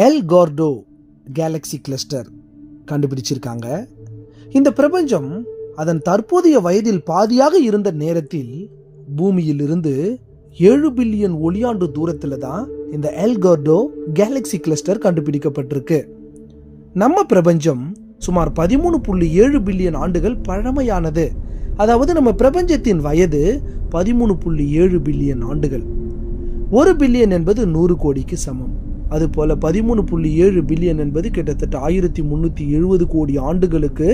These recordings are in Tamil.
எல் கார்டோ கேலக்சி கிளஸ்டர் கண்டுபிடிச்சிருக்காங்க. இந்த பிரபஞ்சம் அதன் தற்போதைய வயதில் பாதியாக இருந்த நேரத்தில் பூமியில் இருந்து 7 பில்லியன் ஒளியாண்டு தூரத்தில் தான் இந்த எல் கார்டோ கேலக்சி கிளஸ்டர் கண்டுபிடிக்கப்பட்டிருக்கு. நம்ம பிரபஞ்சம் சுமார் 13.7 பில்லியன் ஆண்டுகள் பழமையானது. அதாவது நம்ம பிரபஞ்சத்தின் வயது 13.7 பில்லியன் ஆண்டுகள். 1 பில்லியன் என்பது 100 கோடிக்கு சமம். அதுபோல 13.7 பில்லியன் என்பது கிட்டத்தட்ட 1370 கோடி ஆண்டுகளுக்கு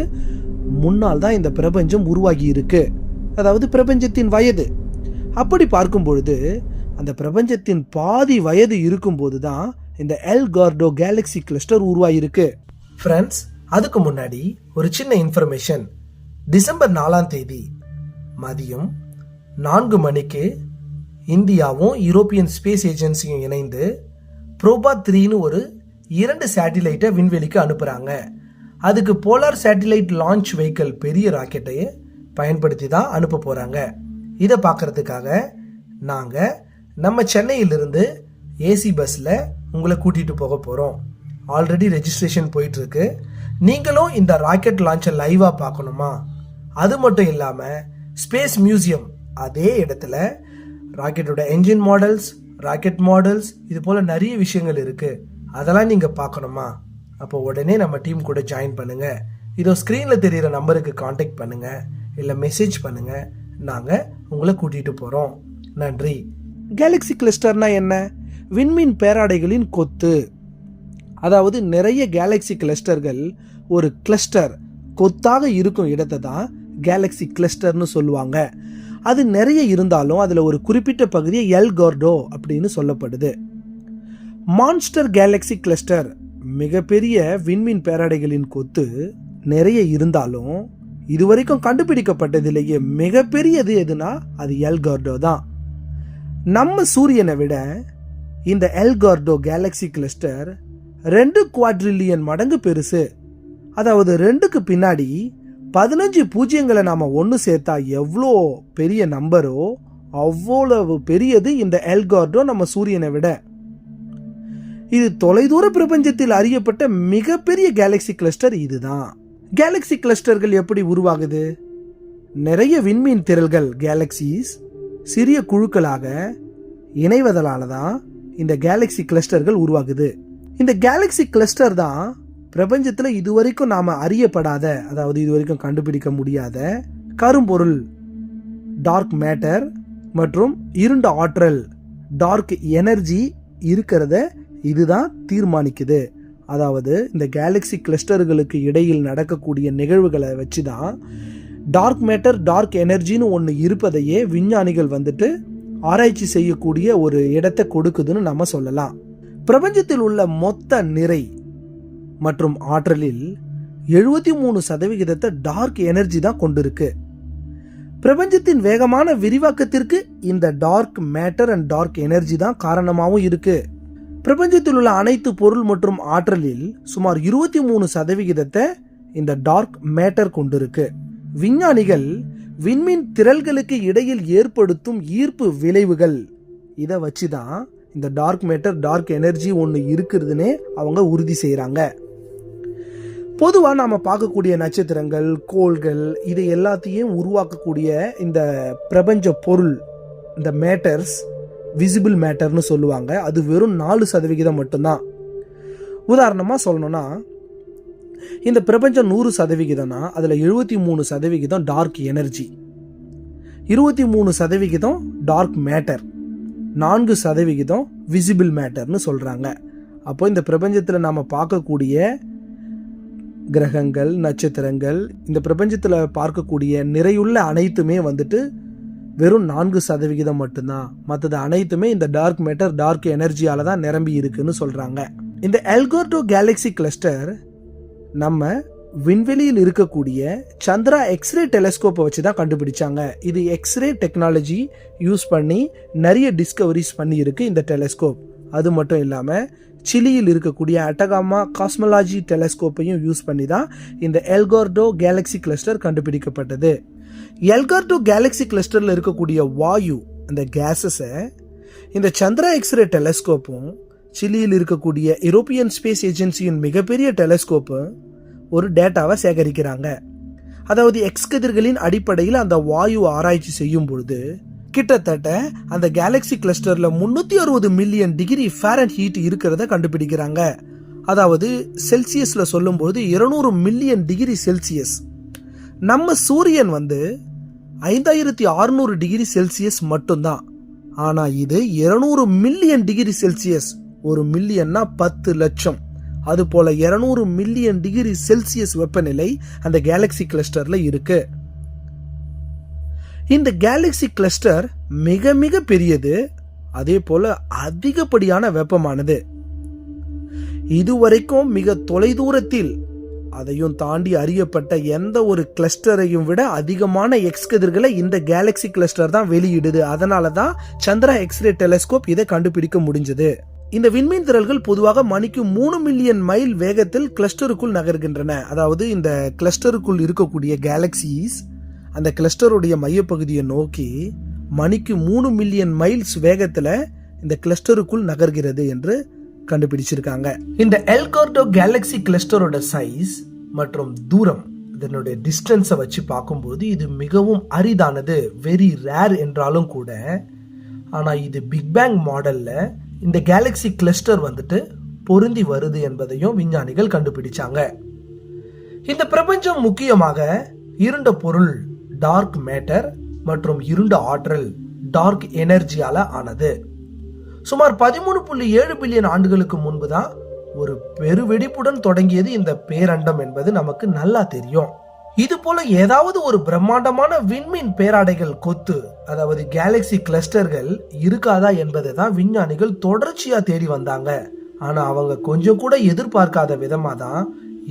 முன்னால் தான் இந்த பிரபஞ்சம் உருவாகி இருக்கு. அதாவது பிரபஞ்சத்தின் வயது. அப்படி பார்க்கும் பொழுது அந்த பிரபஞ்சத்தின் பாதி வயது இருக்கும்போது தான் இந்த எல் கார்டோ கேலக்சி கிளஸ்டர் உருவாகிருக்கு. ஃப்ரெண்ட்ஸ், அதுக்கு முன்னாடி ஒரு சின்ன இன்ஃபர்மேஷன். டிசம்பர் 4ஆம் தேதி மதியம் 4 மணிக்கு இந்தியாவும் யூரோப்பியன் ஸ்பேஸ் ஏஜென்சியும் இணைந்து ப்ரோபா 3ன்னு ஒரு 2 சேட்டிலைட்டை விண்வெளிக்கு அனுப்புகிறாங்க. அதுக்கு போலார் சேட்டிலைட் லான்ச் வெஹிக்கிள் பெரிய ராக்கெட்டை பயன்படுத்தி தான் அனுப்ப போகிறாங்க. இதை பார்க்குறதுக்காக நாங்கள் நம்ம சென்னையிலிருந்து ஏசி பஸ்ஸில் உங்களை கூட்டிகிட்டு போக போகிறோம். ஆல்ரெடி ரெஜிஸ்ட்ரேஷன் போயிட்டுருக்கு. நீங்களும் இந்த ராக்கெட் லான்ச்சை லைவாக பார்க்கணுமா? அது மட்டும் இல்லாமல் ஸ்பேஸ் மியூசியம் அதே இடத்துல ராக்கெட்டோட என்ஜின் மாடல்ஸ், ராக்கெட் மாடல்ஸ், இது போல் நிறைய விஷயங்கள் இருக்குது. அதெல்லாம் நீங்கள் பார்க்கணுமா? அப்போ உடனே நம்ம டீம் கூட ஜாயின் பண்ணுங்கள். இதோ ஸ்க்ரீனில் தெரிகிற நம்பருக்கு காண்டாக்ட் பண்ணுங்கள், இல்லை மெசேஜ் பண்ணுங்கள். நாங்கள் உங்களை கூட்டிகிட்டு போகிறோம். நன்றி. கேலக்சி கிளஸ்டர்னா என்ன? விண்மீன் பேராடைகளின் கொத்து. அதாவது நிறைய கேலக்சி கிளஸ்டர்கள் ஒரு கிளஸ்டர் கொத்தாக இருக்கும் இடத்தை தான் கேலக்சி கிளஸ்டர்னு சொல்லுவாங்க. அது நிறைய இருந்தாலும் அதில் ஒரு குறிப்பிட்ட பகுதியை எல் கார்டோ அப்படின்னு சொல்லப்படுது. மான்ஸ்டர் கேலக்சி கிளஸ்டர் மிகப்பெரிய விண்மீன் பேராடைகளின் கொத்து நிறைய இருந்தாலும் இதுவரைக்கும் கண்டுபிடிக்கப்பட்டதிலேயே மிகப்பெரியது எதுனா அது எல் கார்டோ தான். நம்ம சூரியனை விட இந்த எல் கார்டோ கேலக்சி கிளஸ்டர் 2 குவாட்ரில்லியன் மடங்கு பெருசு. அதாவது 2க்கு பின்னாடி 15 பூஜ்ஜியங்களை நாம் ஒன்று சேர்த்தா எவ்வளோ பெரிய நம்பரோ அவ்வளவு பெரியது இந்த எல் கார்டோ நம்ம சூரியனை விட. இது தொலைதூர பிரபஞ்சத்தில் அறியப்பட்ட மிகப்பெரிய கேலக்சி கிளஸ்டர் இதுதான். கேலக்சி கிளஸ்டர்கள் எப்படி உருவாகுது? நிறைய விண்மீன் திரள்கள் கேலக்சிஸ் சிறிய குழுக்களாக இணைவதனால தான் இந்த கேலக்சி கிளஸ்டர்கள் உருவாகுது. இந்த கேலக்சி கிளஸ்டர் தான் பிரபஞ்சத்தில் இதுவரைக்கும் நாம் அறியப்படாத, அதாவது இதுவரைக்கும் கண்டுபிடிக்க முடியாத கரும்பொருள் டார்க் மேட்டர் மற்றும் இருண்ட ஆற்றல் டார்க் எனர்ஜி இருக்கிறத இதுதான் தீர்மானிக்குது. அதாவது இந்த கேலக்சி கிளஸ்டர்களுக்கு இடையில் நடக்கக்கூடிய நிகழ்வுகளை வச்சு தான் டார்க் மேட்டர் டார்க் எனர்ஜின்னு ஒன்று இருப்பதையே விஞ்ஞானிகள் ஆராய்ச்சி செய்யக்கூடிய ஒரு இடத்தை கொடுக்குதுன்னு நம்ம சொல்லலாம். பிரபஞ்சத்தில் உள்ள மொத்த நிறை மற்றும் ஆற்றலில் 73% டார்க் எனர்ஜி தான் கொண்டிருக்கு. பிரபஞ்சத்தின் வேகமான விரிவாக்கத்திற்கு இந்த dark matter and dark energy தான் காரணமாகவும் இருக்கு. பிரபஞ்சத்தில் உள்ள அனைத்து பொருள் மற்றும் ஆற்றலில் சுமார் 23% இந்த டார்க் மேட்டர் கொண்டிருக்கு. விஞ்ஞானிகள் விண்மீன் திரள்களுக்கு இடையில் ஏற்படுத்தும் ஈர்ப்பு விளைவுகள் இதை வச்சு தான் இந்த டார்க் மேட்டர் டார்க் எனர்ஜி ஒன்று இருக்குதுன்னே அவங்க உறுதி செய்கிறாங்க. பொதுவாக நாம் பார்க்கக்கூடிய நட்சத்திரங்கள், கோள்கள், இது எல்லாத்தையும் உருவாக்கக்கூடிய இந்த பிரபஞ்ச பொருள், இந்த மேட்டர்ஸ் விசிபிள் மேட்டர்னு சொல்லுவாங்க. அது வெறும் 4% மட்டும்தான். உதாரணமாக சொல்லணும்னா, இந்த பிரபஞ்சம் 100%னா அதில் 73% dark energy, 23% dark matter, 4% visible மேட்டர்னு சொல்கிறாங்க. அப்போ இந்த பிரபஞ்சத்தில் நாம் பார்க்கக்கூடிய கிரகங்கள், நட்சத்திரங்கள், இந்த பிரபஞ்சத்தில் பார்க்கக்கூடிய நிறையுள்ள அனைத்துமே வெறும் 4% மட்டும்தான். மற்றது அனைத்துமே இந்த டார்க் மேட்டர் டார்க் எனர்ஜியால தான் நிரம்பி இருக்குன்னு சொல்றாங்க. இந்த எல் கார்டோ கேலக்சி கிளஸ்டர் நம்ம விண்வெளியில் இருக்கக்கூடிய சந்திரா எக்ஸ்ரே டெலஸ்கோப்பை வச்சு தான் கண்டுபிடிச்சாங்க. இது எக்ஸ்ரே டெக்னாலஜி யூஸ் பண்ணி நிறைய டிஸ்கவரிஸ் பண்ணி இருக்கு இந்த டெலஸ்கோப். அது மட்டும் இல்லாமல் சிலியில் இருக்கக்கூடிய அட்டகாமா காஸ்மாலஜி டெலஸ்கோப்பையும் யூஸ் பண்ணி தான் இந்த எல் கார்டோ கேலக்சி கிளஸ்டர் கண்டுபிடிக்கப்பட்டது. எல் கார்டோ கேலக்சி கிளஸ்டரில் இருக்கக்கூடிய வாயு, அந்த கேஸஸை இந்த சந்திரா எக்ஸ்ரே டெலஸ்கோப்பும் சிலியில் இருக்கக்கூடிய யூரோப்பியன் ஸ்பேஸ் ஏஜென்சியின் மிகப்பெரிய டெலஸ்கோப்பு ஒரு டேட்டாவை சேகரிக்கிறாங்க. அதாவது எக்ஸ் கதிர்களின் அடிப்படையில் அந்த வாயு ஆராய்ச்சி செய்யும் பொழுது கிட்டத்தட்ட அந்த கேலக்சி கிளஸ்டர்ல 360 மில்லியன் டிகிரி ஃபாரன்ஹீட் இருக்கிறத கண்டுபிடிக்கிறாங்க. அதாவது செல்சியஸ்ல சொல்லும்போது 200 மில்லியன் டிகிரி செல்சியஸ். நம்ம சூரியன் 5600 டிகிரி செல்சியஸ் மட்டும்தான். ஆனா இது 200 மில்லியன் டிகிரி செல்சியஸ். ஒரு மில்லியன்னா 10 லட்சம். அது போல 200 மில்லியன் டிகிரி செல்சியஸ் வெப்பநிலை அந்த கேலக்சி கிளஸ்டர்ல இருக்கு. இந்த கேலக்சி கிளஸ்டர் மிக மிக பெரியது, அதே போல அதிகப்படியான வெப்பமானது. இதுவரைக்கும் மிக தொலைதூரத்தில் அதையும் தாண்டி அறியப்பட்ட எந்த ஒரு கிளஸ்டரையும் விட அதிகமான எக்ஸ் கதிர்களை இந்த கேலக்சி கிளஸ்டர் தான் வெளியிடுது. அதனால தான் சந்திரா எக்ஸ்ரே டெலஸ்கோப் இதை கண்டுபிடிக்க முடிஞ்சது. இந்த விண்மீன் திரள்கள் பொதுவாக மணிக்கு 3 மில்லியன் மைல் வேகத்தில் கிளஸ்டருக்குள் நகர்கின்றன. அதாவது இந்த கிளஸ்டருக்குள் இருக்கக்கூடிய கேலக்சிஸ் அந்த கிளஸ்டருடைய மையப்பகுதியை நோக்கி மணிக்கு 3 மில்லியன் மைல்ஸ் வேகத்துல இந்த கிளஸ்டருக்குள் நகர்கிறது என்று கண்டுபிடிச்சிருக்காங்க. இந்த எல்கார்டோ கேலக்சி கிளஸ்டரோட சைஸ் மற்றும் தூரம், இதனுடைய டிஸ்டன்ஸை வச்சு பார்க்கும்போது இது மிகவும் அரிதானது, வெரி ரேர் என்றாலும் கூட. ஆனா இது பிக் பேங் மாடல்ல இந்த கேலக்சி கிளஸ்டர் பொருந்தி வருது என்பதையும் விஞ்ஞானிகள் கண்டுபிடிச்சாங்க. இந்த பிரபஞ்சம் முக்கியமாக இருண்ட பொருள் டார்க் மேட்டர் மற்றும் இருண்ட ஆற்றல் டார்க் எனர்ஜியால ஆனது. சுமார் 13.7 பில்லியன் ஆண்டுகளுக்கு முன்பு தான் ஒரு பெருவெடிப்புடன் தொடங்கியது இந்த பேரண்டம் என்பது நமக்கு நல்லா தெரியும். இது போல ஏதாவது ஒரு பிரம்மாண்டமான விண்மீன் பேராடைகள் கொத்து, அதாவது கேலக்சி கிளஸ்டர்கள் இருக்காதா என்பதை தான் விஞ்ஞானிகள் தொடர்ச்சியா தேடி வந்தாங்க. ஆனா அவங்க கொஞ்சம் கூட எதிர்பார்க்காத விதமா தான்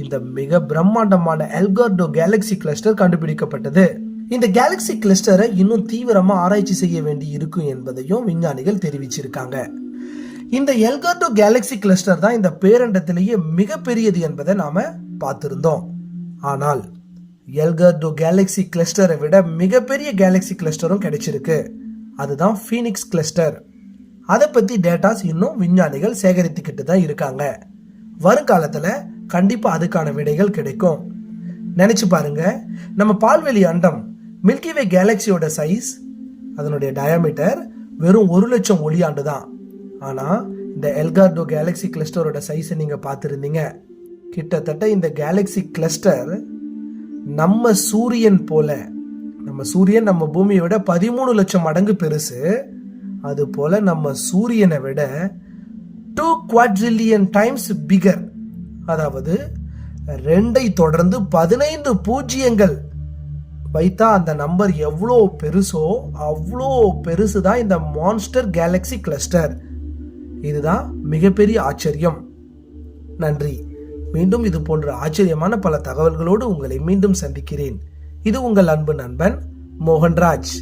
இந்த மிக பிரம்மாண்டமான எல்கார்டோ கேலக்சி கிளஸ்டர் கண்டுபிடிக்கப்பட்டது. இந்த கேலக்சி கிளஸ்டரை இன்னும் தீவிரமா ஆராய்ச்சி செய்ய வேண்டி இருக்கும் என்பதையும் விஞ்ஞானிகள் தெரிவிச்சிருக்காங்க. இந்த எல்கார்டோ கேலக்சி கிளஸ்டர் தான் இந்த பேரண்டத்திலேயே மிகப்பெரியது என்பதை நாம பார்த்திருந்தோம். ஆனால் எல்கார்டோ கேலக்சி கிளஸ்டரை விட மிகப்பெரிய கேலக்சி கிளஸ்டரும் கிடைச்சிருக்கு. அதுதான் ஃபீனிக்ஸ் கிளஸ்டர். அதை பத்தி டேட்டாஸ் இன்னும் விஞ்ஞானிகள் சேகரித்துக்கிட்டு தான் இருக்காங்க. வருங்காலத்துல கண்டிப்பா அதுக்கான விடைகள் கிடைக்கும். நினைச்சு பாருங்க, நம்ம பால்வெளி அண்டம் மில்கிவே கேலக்சியோட சைஸ், அதனுடைய டயாமீட்டர் வெறும் 1 லட்சம் ஒளியாண்டு தான். ஆனா இந்த எல்கார்டோ கேலக்சி கிளஸ்டரோட சைஸை நீங்க பார்த்துருந்தீங்க. கிட்டத்தட்ட இந்த கேலக்சி கிளஸ்டர் நம்ம சூரியன் போல, நம்ம சூரியன் நம்ம பூமியை விட 13 லட்சம் மடங்கு பெருசு. அது போல நம்ம சூரியனை விட 2 குவாட்ரில்லியன் டைம்ஸ் பிகர். அதாவது 2ஐ தொடர்ந்து 15 பூஜ்ஜியங்கள் வைத்தா அந்த நம்பர் எவ்வளோ பெருசோ அவ்வளோ பெருசு தான் இந்த மான்ஸ்டர் கேலக்சி கிளஸ்டர். இதுதான் மிகப்பெரிய ஆச்சரியம். நன்றி. மீண்டும் இது போன்ற ஆச்சரியமான பல தகவல்களோடு உங்களை மீண்டும் சந்திக்கிறேன். இது உங்கள் அன்பு நண்பன் மோகன்ராஜ்.